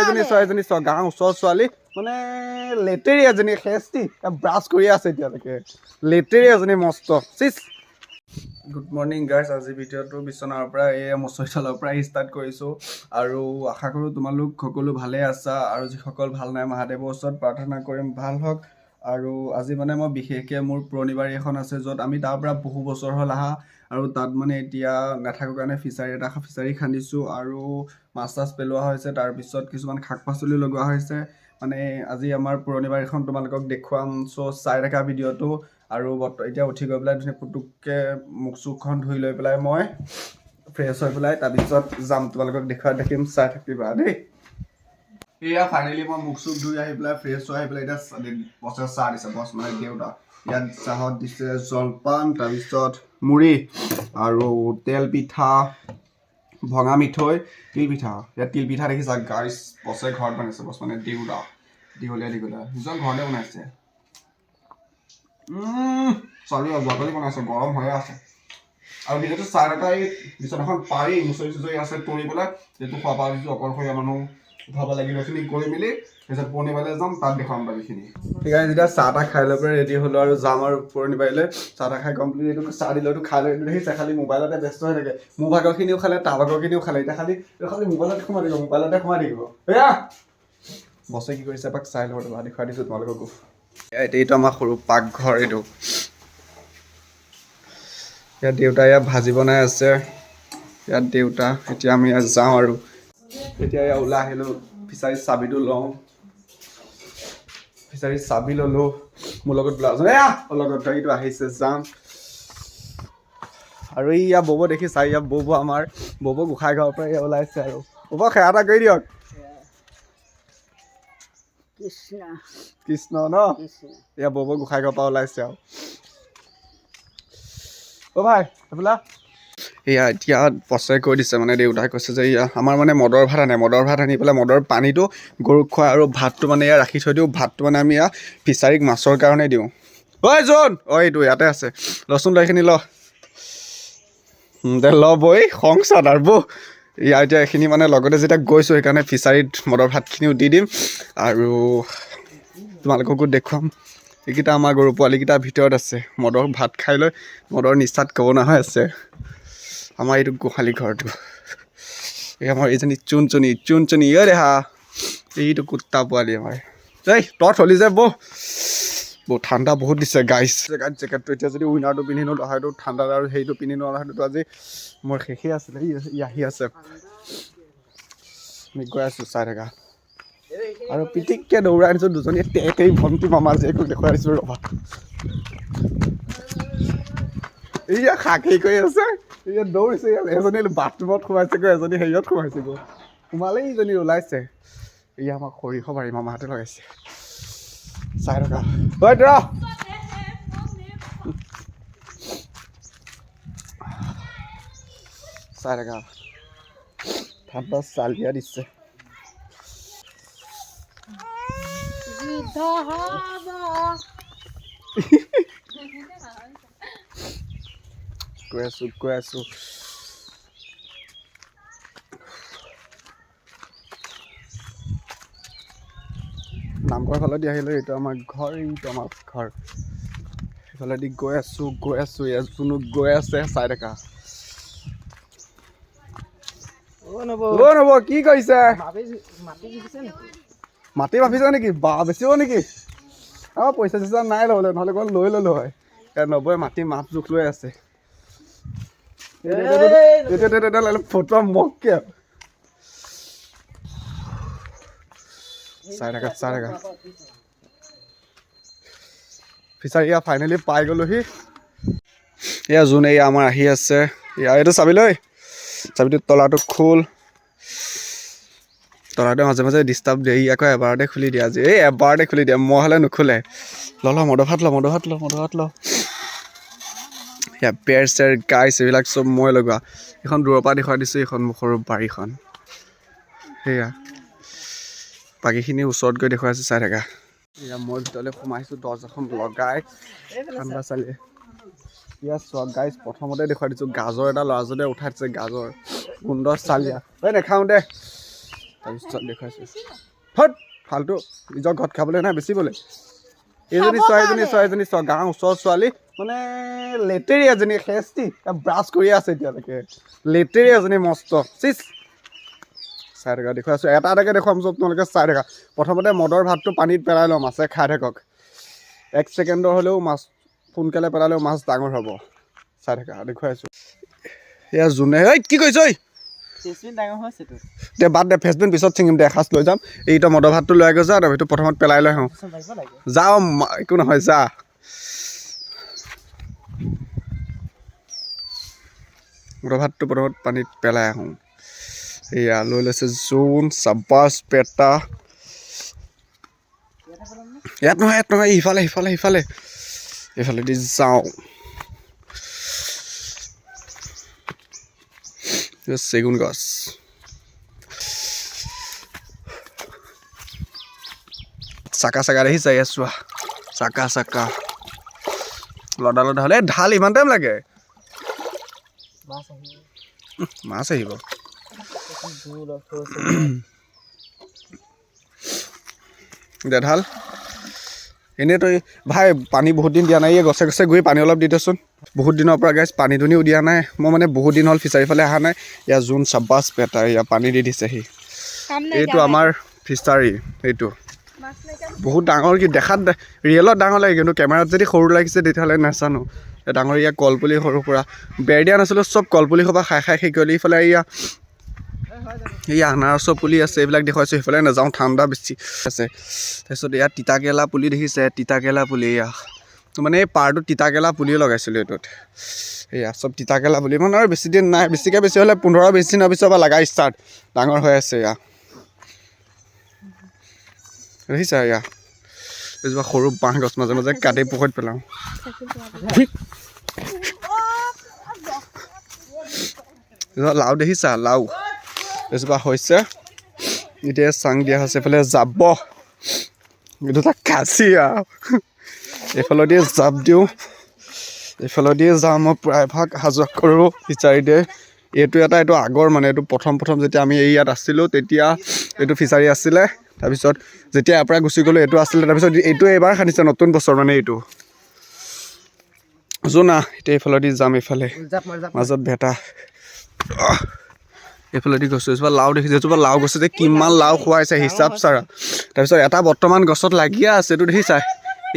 এজনী চ গাঁৱৰ ওচৰৰ ছোৱালী মানে লেটেৰি এজনী খেষ্টি ব্ৰাছ কৰি আছে এতিয়ালৈকে লেটেৰি এজনী মস্ত চিচ গুড মৰ্ণিং গাইজ আজি ভিডিঅ'টো বিচনাৰ পৰা এই মচৰিতলৰ পৰা ষ্টাৰ্ট কৰিছোঁ আৰু আশা কৰোঁ তোমালোক সকলো ভালে আছা আৰু যিসকল ভাল নাই মহাদেৱৰ ওচৰত প্ৰাৰ্থনা কৰিম ভাল হওক আৰু আজি মানে মই বিশেষকৈ মোৰ পুৰণি বাৰী এখন আছে য'ত আমি তাৰ পৰা বহু বছৰ হ'ল অহা আৰু তাত মানে এতিয়া নাথাকোঁ কাৰণে ফিচাৰী খান্দিছোঁ আৰু মাছ চাছ পেলোৱা হৈছে তাৰপিছত কিছুমান শাক পাচলি লগোৱা হৈছে মানে আজি আমাৰ পুৰণি বাৰীখন তোমালোকক দেখুৱাম চ' চাই থকা ভিডিঅ'টো আৰু এতিয়া উঠি গৈ পেলাই ধুনীয়া পুটুককৈ মুখ চুখখন ধুই লৈ পেলাই মই ফ্ৰেছ হৈ পেলাই তাৰপিছত যাম তোমালোকক দেখিম চাই থাকিবা দেই এয়া ফাইনেলি মই মুখ চুখ ধুই আহি পেলাই ফ্ৰেছ হৈ আহি পেলাই এতিয়া বছে চাহ দিছে বছ মানে দেউতা ইয়াত চাহত দিছে জলপান তাৰপিছত মুড়ি আৰু তেল পিঠা ভঙা মিঠৈ তিল পিঠা ইয়াত তিল পিঠা দেখিছা গাইছ বছে ঘৰত বনাইছে বছ মানে দেউতা দীঘলীয়া নিজৰ ঘৰতে বনাইছে চালি যোৱাকালি বনাইছে গৰম হৈ আছে আৰু যিহেতু চাহ এটা এই বিচনাখন পাৰি মুচৰি আছে তৰি পেলাই যিহেতু খোৱা পাওঁ যিটো অকলশৰীয়া মানুহ উঠাব লাগিব এইখিনি কৰি মেলি তাৰপিছত পুৰণি বাৰীলৈ যাম তাত দেখুৱাম বাৰীখিনি সেইকাৰণে যেতিয়া চাহ তাহ খাই লৈ পেলাই ৰেডি হ'লোঁ আৰু যাম আৰু পুৰণি বাৰীলৈ চাহ তাহ খাই কমপ্লিট এইটো চাহ দিলেতো খাই লৈ দেখিছে খালি মোবাইলতে ব্যস্ত হৈ থাকে মোৰ ভাগৰখিনিও খালে তাৰ ভাগৰখিনিও খালে এতিয়া খালি মোবাইলতে সোমাই থাকিব এয়া বছে কি কৰিছে এপাক চাই ল'ব দেখুৱাই দিছোঁ তোমালোককো এইটো আমাৰ সৰু পাকঘৰ এইটো ইয়াত দেউতা ইয়াত ভাজি বনাই আছে ইয়াত দেউতা এতিয়া আমি ইয়াত যাওঁ আৰু এতিয়া ইয়াত ওলাই আহিলোঁ ফিচাৰীৰ চাবিটো লওঁ ফিচাৰীৰ চাবি ল'লোঁ মোৰ লগত লগত গাড়ীটো আহিছে যাম আৰু ইয়াত বব দেখিছা ইয়াত বব আমাৰ বব গোসাঁই ঘৰৰ পৰা ইয়াত ওলাইছে আৰু বব সেৱা এটা কৰি দিয়ক কৃষ্ণ ন এয়া বব গোসাঁই ঘৰৰ পৰা ওলাইছে আৰু অ' ভাই এইফালে এয়া এতিয়া বছে কৈ দিছে মানে দেউতাই কৈছে যে এয়া আমাৰ মানে মদৰ ভাত আনি পেলাই মদৰ পানীটো গৰুক খুৱাই আৰু ভাতটো মানে ইয়াত ৰাখি থৈ দিওঁ ভাতটো মানে আমি ইয়াত ফিচাৰীক মাছৰ কাৰণে দিওঁ ঐ জোন এইটো ইয়াতে আছে লচোন এইখিনি দে বৈ সংসাৰ আৰু বৌ ইয়াৰ এতিয়া এইখিনি মানে লগতে যেতিয়া গৈছোঁ সেইকাৰণে ফিচাৰীত মদৰ ভাতখিনিও দি দিম আৰু তোমালোককো দেখুৱাম এইকেইটা আমাৰ গৰু পোৱালিকেইটাৰ ভিতৰত আছে মদৰ ভাত খাই লৈ মদৰ নিচাত ক'ব নহয় আছে আমাৰ এইটো গোহালি ঘৰটো এই আমাৰ এইজনী চুনচুনি দেহা এইটো কুত্তা পোৱালি আমাৰ এই তই থলি যে বৌ ঠাণ্ডা বহুত দিছে গাইছ জেকেটটো এতিয়া যদি উইনাৰটো পিন্ধি নলোঁ হয়তো ঠাণ্ডা আৰু সেইটো পিন্ধি নলওঁ হয়তো আজি মোৰ শেষেই আছিলে ই আহি আছে আমি গৈ আছোঁ চাই থাকা আৰু পিটিককৈ দৌৰাই আনিছোঁ দুজনীয়ে টেকেই ভণ্টি মামা জীয়েকক দেখুৱাই দিছোঁ ৰ'বা এয়া খাকেই কৰি আছে ইয়াত দৌৰিছে ইয়াত এজনী বাথৰুমত সোমাইছেগৈ এজনী হেৰিয়ত সোমাইছেগৈ সোমালেই ইজনী ওলাইছে এয়া আমাক সৰিয়হ বাৰী মামাহঁতে লগাইছে চাই থকা চাই থকা ঠাণ্ডা চাল দিয়া দিছে গৈ আছো নামঘৰ ফালেদি আহিলোঁ এইটো আমাৰ ঘৰ সেইফালেদি গৈ আছো ইয়াত যোনো গৈ আছে চাই থকা নব কি কৰিছে মাটি ভাবিছে নেকি বা বেচিব নেকি পইচা চইচা নাই ল'বলৈ নহ'লে অকণ লৈ ল'লোঁ হয় ইয়াত নবৌৱে মাটি মাপ জোখ লৈ আছে ফটোৱা মককে চাই থাকা ফিচাৰী ফাইনেলি পাই গ'লোহি এয়া যোন এয়া আমাৰ আহি আছে এইটো চাবিটো তলাটো খোল তলাটো মাজে মাজে ডিষ্টাৰ্ব দিয়ে আকৌ এবাৰতে খুলি দিয়ে আজি এবাৰতে খুলি দিয়ে মই হ'লে নুখোলে মদৰ ভাত ল এয়া বেৰ চেৰ গাইছ এইবিলাক চব মই লগোৱা এইখন দূৰৰ পৰা দেখুৱাই দিছোঁ এইখন সৰু বাৰীখন সেয়া বাকীখিনি ওচৰত গৈ দেখুৱাইছোঁ চাই থাকা এয়া মই ভিতৰলৈ সোমাইছোঁ দৰ্জা এখন লগাই ঠাণ্ডা চালি ইয়াত চোৱা গাইছ প্ৰথমতে দেখুৱাই দিছোঁ গাজৰ এটা ল'ৰাজনে উঠাই দিছে গাজৰ সুন্দৰ চালিয়া নেখাওঁ দে তাৰপিছত দেখুৱাইছোঁ হত ফাল্টু নিজৰ ঘৰত খাবলৈ নাই বেচিবলৈ এইজনী ছোৱালীজনী চোৱা গাঁৱৰ ওচৰৰ ছোৱালী মানে লেতেৰি এজনী খেষ্টি ব্ৰাছ কৰি আছে এতিয়ালৈকে লেতেৰি এজনী মস্ত চিচ চাই থকা দেখুৱাইছোঁ এটা এটাকে দেখুৱাম চব তোমালোকে চাই থকা প্ৰথমতে মদৰ ভাতটো পানীত পেলাই লওঁ মাছে খাই থাকক 1 ছেকেণ্ডৰ হ'লেও মাছ সোনকালে পেলালেও মাছ ডাঙৰ হ'ব চাই থকা দেখুৱাইছোঁ এয়া যোনে ঐ কি কৈছ ঐ দে বাদ দে ফেচবিন পিছত ছিঙিম দে এসাঁজ লৈ যাম এইটো মদৰ ভাতটো লৈ গৈ যা সেইটো প্ৰথমত পেলাই লৈ আহোঁ যাওঁ একো নহয় যা মদৰ ভাতটো প্ৰথমত পানীত পেলাই আহোঁ এয়া লৈ লৈছে জোন চাব্বাছ পেটা ইয়াত নহয় সিফালে এইফালেদি যাওঁ চেগুন গছ চাকা দেখিছা ইয়াত চোৱা চাকা লদা হ'লে ঢাল ইমান টাইম লাগে মাছ আহিব দে ঢাল এনেই তই ভাই পানী বহুত দিন দিয়া নাই এই গছে গছে গৈ পানী অলপ দি দেচোন বহুত দিনৰ পৰা গাইছ পানী দুনিও দিয়া নাই মই মানে বহুত দিন হ'ল ফিচাৰী ফালে অহা নাই ইয়াৰ জোন চাব্বাছ পেটা ইয়াৰ পানী দি দিছেহি এইটো আমাৰ ফিচাৰী এইটো বহুত ডাঙৰ কি দেখাত ৰিয়েলত ডাঙৰ লাগে কিন্তু কেমেৰাত যদি সৰু লাগিছে তেতিয়াহ'লে নাজানো ডাঙৰ ইয়াৰ কলপুলি সৰু সুৰা বেৰ দিয়া নাছিলোঁ চব কলপুলি সোপা খাই শিকলি ইফালে এই আনাৰসৰ পুলি আছে এইবিলাক দেখুৱাইছোঁ সেইফালে নাযাওঁ ঠাণ্ডা বেছি আছে তাৰপিছত ইয়াত তিতাকেৰেলা পুলি দেখিছে তিতাকেৰেলা পুলি এয়া মানে এই পাৰটো তিতাকেৰেলা পুলিও লগাইছিলোঁ এইটোত এয়া চব তিতাকেৰেলা পুলি মানে আৰু বেছি দিন নাই বেছিকৈ বেছি হ'লে 15-20 দিনৰ পিছৰ পৰা লগা ষ্টাৰ্ট ডাঙৰ হৈ আছে এয়া দেখিছা এয়া এইজোপা সৰু বাঁহ গছ মাজে মাজে কাটি পুখুৰীত পেলাওঁ লাও দেখিছা লাও এজোপা হৈছে এতিয়া চাং দিয়া হৈছে এইফালে যাব এইটো এটা কাচি আৰু এইফালেদিয়ে জাপ দিওঁ এইফালেদিয়ে যাওঁ মই প্ৰায়ভাগ সাজোৱা কৰোঁ ফিচাৰীতে এইটো আগৰ মানে এইটো প্ৰথম যেতিয়া আমি ইয়াত আছিলোঁ তেতিয়া এইটো ফিচাৰী আছিলে তাৰপিছত যেতিয়া ইয়াৰ পৰা গুচি গ'লোঁ এইটো আছিলে তাৰপিছত এইটো এইবাৰ খান্দিছে নতুন বছৰ মানে এইটো জোনা এতিয়া এইফালেদি যাম এইফালে মাজত ভেটা এইফালেদি গৈছোঁ এজোপা লাও দেখিছোঁ এজোপা লাও গছে যে কিমান লাও খুৱাইছে হিচাপ চাৰা তাৰপিছত এটা বৰ্তমান গছত লাগিয়ে আছে এইটো দেখিছা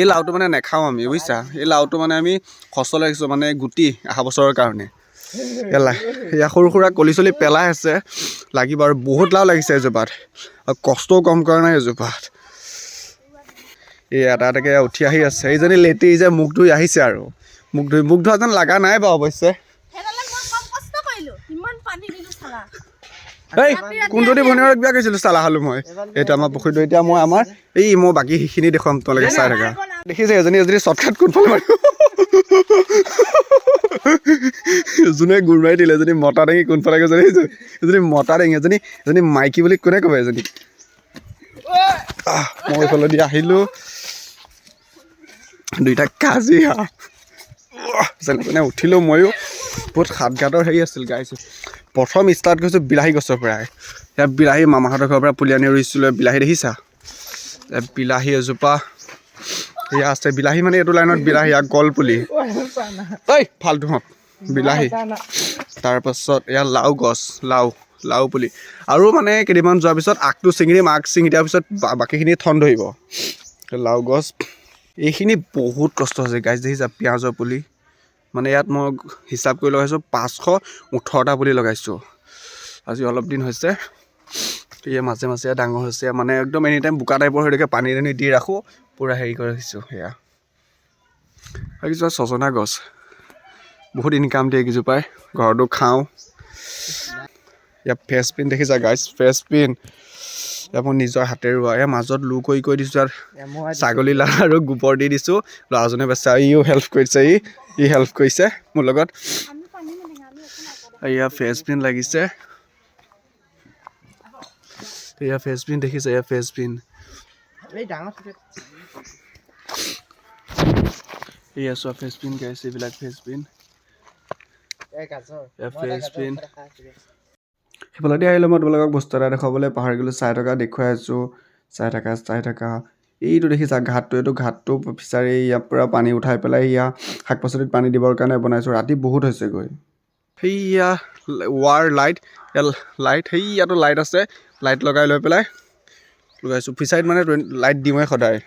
এই লাওটো মানে নেখাওঁ আমি বুজিছা এই লাওটো মানে আমি খচলৈ ৰাখিছোঁ মানে গুটি অহা বছৰৰ কাৰণে এয়া সৰু সুৰা কলি চলি পেলাই আছে লাগিব আৰু বহুত লাও লাগিছে এজোপাত আৰু কষ্টও কম কৰা নাই এজোপাত এই এটা এটাকৈ উঠি আহি আছে এইজনী লেটি যে মুখ ধুই আহিছে আৰু মুখ ধোৱা যেন লগা নাই বাৰু অৱশ্যে এই কোনটোদি ভনীয়ৰক বিয়া কৰিছিলোঁ চালা খালোঁ মই এইটো আমাৰ পুখুৰীটো এতিয়া মই মই বাকী সেইখিনি দেখুৱাম তোমালোকে চাই থাকা দেখিছে এজনী শ্বৰ্টকাট কোনফালে মাৰিব যোনে গুৰ মাৰি দিলে এজনী মতা দাঙি কোনফালে গৈছে দেখিছোঁ এজনী মতা দাঙি এজনী মাইকী বুলি কোনে ক'ব এজনী মই এইফালেদি আহিলোঁ দুইটা কাজিয়া যেনে উঠিলোঁ ময়ো বহুত সাতঘাটৰ হেৰি আছিল গাইছোঁ প্ৰথম ষ্টাৰ্ট কৰিছোঁ বিলাহী গছৰ পৰাই ইয়াত বিলাহী মামাহঁতৰ ঘৰৰ পৰা পুলি আনি ৰুইছিলোঁ বিলাহী দেখিছা বিলাহী এজোপা এয়া আছে বিলাহী মানে এইটো লাইনত বিলাহী আৰু কলপুলি ঐ ফাল্টুহঁত বিলাহী তাৰপাছত এয়া লাও গছ লাও পুলি আৰু মানে কেইদিনমান যোৱাৰ পিছত আগটো ছিঙি দিম আগ ছিঙি দিয়াৰ পিছত বাকীখিনি ঠন ধৰিব লাও গছ এইখিনি বহুত কষ্ট হৈছে গাইছ দেখিছা পিঁয়াজৰ পুলি মানে ইয়াত মই হিচাপ কৰি লগাইছোঁ 518টা পুলি লগাইছোঁ আজি অলপ দিন হৈছে এয়া মাজে মাজে ডাঙৰ হৈছে মানে একদম এনি টাইম বোকা টাইপৰ হৈ থাকে পানী দি ৰাখোঁ পূৰা হেৰি কৰি ৰাখিছোঁ সেয়া আৰু কিছুমান ছজনা গছ বহুত ইনকাম দিয়ে কেইজোপাই ঘৰতো খাওঁ ইয়াত ফ্ৰেঞ্চবিন দেখিছা গাইছ ফ্ৰেঞ্চবিন ইয়াত মই নিজৰ হাতেৰে ৰোৱা ইয়াৰ মাজত লো কৰি দিছোঁ আৰু ছাগলী লাল আৰু গোবৰ দি দিছোঁ ল'ৰাজনে বেচা ইও হেল্প কৰিছে ই হেল্প কৰিছে মোৰ লগত এয়া ফ্ৰেঞ্চবিন লাগিছে এয়া ফ্ৰেঞ্চবিন দেখিছে এয়া ফ্ৰেঞ্চবিন এয়া চোৱা ফ্ৰেঞ্চবিন গাইছে এইবিলাক ফ্ৰেঞ্চবিন সেইফালেদি আহিলে মই তোমালোকক বস্তু এটা দেখুৱাবলৈ পাহৰি গ'লোঁ দেখুৱাই আছোঁ চাই থাকা এইটো দেখিছা ঘাটটো এইটো ঘাটটো ফিচাৰী ইয়াৰ পৰা পানী উঠাই পেলাই ইয়াত শাক পাচলিত পানী দিবৰ কাৰণে বনাইছোঁ ৰাতি বহুত হৈছেগৈ সেইয়া ৱাৰ লাইট সেইয়াতো লাইট আছে লাইট লগাই লৈ পেলাই লগাইছোঁ ফিচাৰীত মানে লাইট দিওঁৱে সদায়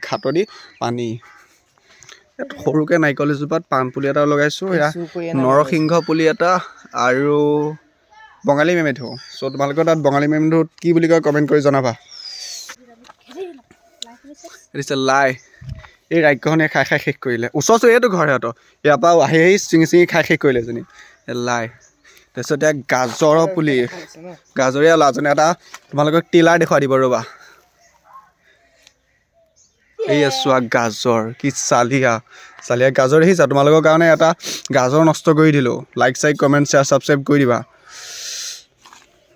ঘাটদি পানী ইয়াত সৰুকৈ নাৰিকল এজোপাত পাণ পুলি এটা লগাইছোঁ এয়া নৰসিংহ পুলি এটা আৰু বঙালী মেমেধু চ' তোমালোকৰ তাত বঙালী মেমেধুত কি বুলি কয় কমেণ্ট কৰি জনাবা লাই এই ৰাজ্যখনে খাই শেষ কৰিলে ওচৰ এইটো ঘৰ সিহঁতৰ ইয়াৰ পৰা আহি চিঙি খাই শেষ কৰিলে এজনী লাই তাৰপিছত এতিয়া গাজৰৰ পুলি গাজৰীয়া লাজনী এটা তোমালোকক টিলাৰ দেখুৱাই দিব ৰ'বা এইয়া চোৱা গাজৰ কি চালিয়া গাজৰ দেখিছা তোমালোকৰ কাৰণে এটা গাজৰ নষ্ট কৰি দিলোঁ লাইক কমেণ্ট শ্বেয়াৰ ছাবস্ক্ৰাইব কৰি দিবা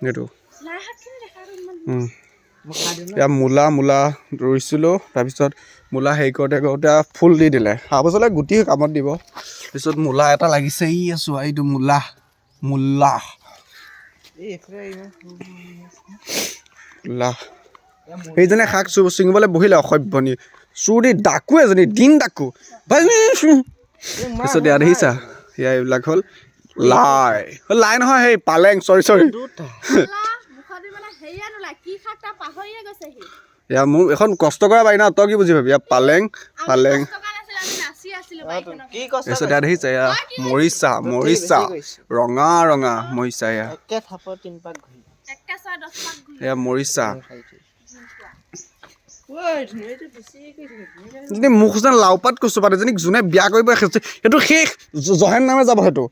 এইটো এয়া মূলা ৰুইছিলোঁ তাৰপিছত মূলা হেৰি কৰোঁতে ফুল দি দিলে তাৰপাছতে গুটি কামত দিব তাৰপিছত মূলা এটা লাগিছে আছোঁ এইটো মূলা সেইজনে শাক ছিঙিবলৈ বহিলে অসভ্যনি চুৰ দি ডাকো এজনী দিন ডাকো তাৰপিছত ইয়াত দেখিছা এয়া এইবিলাক হ'ল লাই নহয় সেই পালেং চৰি এয়া মোৰ এখন কষ্ট কৰা বাৰী ন তই কি বুজি পাবি এয়া পালেং তাৰপিছত ইয়াত দেখিছা এয়া মৰিচা ৰঙা মৰিচা এয়া মৰিচা যদি মুখ যেন লাওপাত কচু পাত এজনীক যোনে বিয়া কৰিব সেইটো শেষ জহেন নামে যাব সেইটো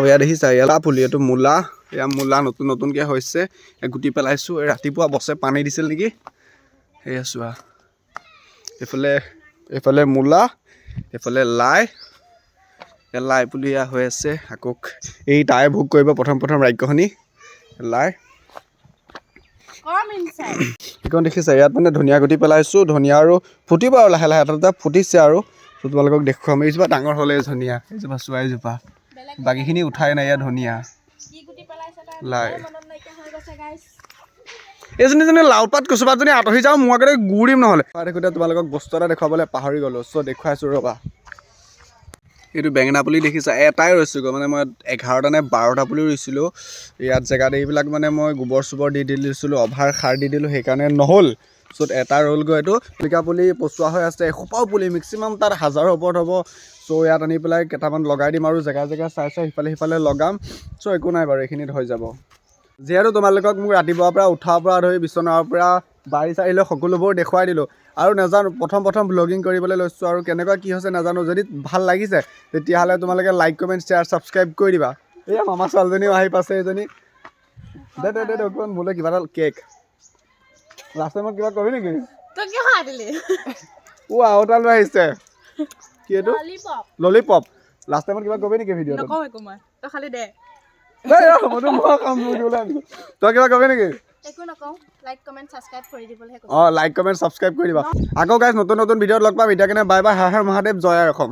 এয়া দেখিছা এয়া পুলি এইটো মূলা নতুনকৈ হৈছে গুটি পেলাইছোঁ এই ৰাতিপুৱা বছে পানী দিছিল নেকি সেয়া চোৱা এইফালে মূলা এইফালে লাই পুলি এয়া হৈ আছে আকৌ এই তাই ভোগ কৰিব প্ৰথম ৰাজ্যখনি লাই সেইখন দেখিছা ইয়াত মানে ধনিয়া গুটি পেলাইছোঁ ধনিয়া আৰু ফুটিব আৰু লাহে এটা ফুটিছে আৰু তোমালোকক দেখুৱাম এইজোপা ডাঙৰ হ'লে ধনিয়া এইজোপা চোৱা এইজোপা বাকীখিনি উঠাই নাই ইয়াত ধনিয়া লাই এইজনী লাওপাত কচুপাতজনী আঁতৰি যাওঁ মোৰ আগতে গুড় দিম নহ'লে দেখোঁতে তোমালোকক বস্তু এটা দেখুৱাবলৈ পাহৰি গ'লোঁ চ' দেখুৱাইছোঁ ৰ'বা এইটো বেঙেনা পুলি দেখিছা এটাই ৰৈছোঁগৈ মানে মই 11টা নে 12টা পুলি ৰুইছিলোঁ ইয়াত জেগাত এইবিলাক মানে মই গোবৰ চোবৰ দি দিছিলোঁ অভাৰ সাৰ দি দিলোঁ সেইকাৰণে নহ'ল চ' এটা ৰ'লগৈ এইটো পিলিকা পুলি পচোৱা হৈ আছে এসোপাও পুলি মেক্সিমাম তাত 1000ৰ ওপৰত হ'ব চ' ইয়াত আনি পেলাই কেইটামান লগাই দিম আৰু জেগা চাই সিফালে লগাম চ' একো নাই বাৰু এইখিনিত হৈ যাব যিহেতু তোমালোকক মোক ৰাতিপুৱাৰ পৰা উঠাৰ পৰা ধৰি বিচনাৰ পৰা বাৰী চাৰিলৈ সকলোবোৰ দেখুৱাই দিলোঁ আৰু নাজানো প্ৰথম ব্লগিং কৰিবলৈ লৈছোঁ আৰু কেনেকুৱা কি হৈছে নাজানো যদি ভাল লাগিছে তেতিয়াহ'লে তোমালোকে লাইক কমেণ্ট শ্বেয়াৰ ছাবস্ক্ৰাইব কৰি দিবা এয়া মামা ছোৱালীজনীও আহি পাইছে এইজনী দে অকণমান মোলৈ কিবা এটা কেক লাষ্ট টাইমত কিবা কবি নেকি আৰু এটা লৈ আহিছে কি এইটো ললিপপ লাষ্ট টাইমত কিবা কবি নেকি ভিডিঅ'টো তই কিবা কবি নেকি লাইক কমেণ্ট ছাবস্ক্ৰাইব কৰি দিবা আকৌ গাইজ নতুন ভিডিঅ'ত লগ পাম এতিয়া কেনে বাই বাই হৰ হৰ মহাদেৱ জয় অসম